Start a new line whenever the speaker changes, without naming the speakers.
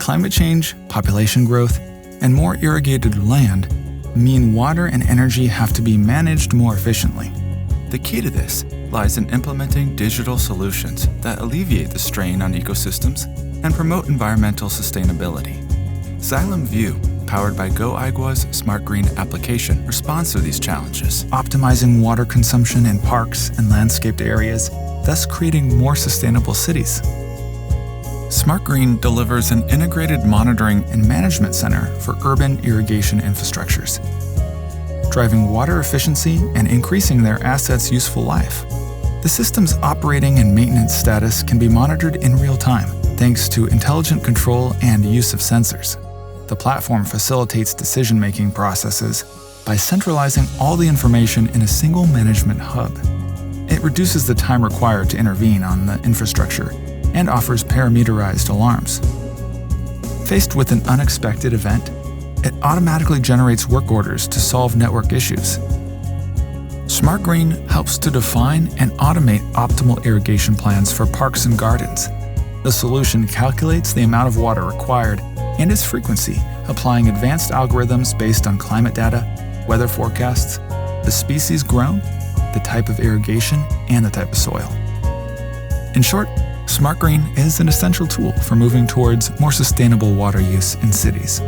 climate change, population growth, and more irrigated land mean water and energy have to be managed more efficiently. The key to this lies in implementing digital solutions that alleviate the strain on ecosystems and promote environmental sustainability. Xylem Vue, powered by GoAigwa's Smart Green application, responds to these challenges, optimizing water consumption in parks and landscaped areas, thus creating more sustainable cities. Smart Green delivers an integrated monitoring and management center for urban irrigation infrastructures, driving water efficiency and increasing their assets' useful life. The system's operating and maintenance status can be monitored in real time, thanks to intelligent control and use of sensors. The platform facilitates decision-making processes by centralizing all the information in a single management hub. It reduces the time required to intervene on the infrastructure and offers parameterized alarms. Faced with an unexpected event, it automatically generates work orders to solve network issues. Smart Green helps to define and automate optimal irrigation plans for parks and gardens. The solution calculates the amount of water required and its frequency, applying advanced algorithms based on climate data, weather forecasts, the species grown, the type of irrigation, and the type of soil. In short, Smart Green is an essential tool for moving towards more sustainable water use in cities.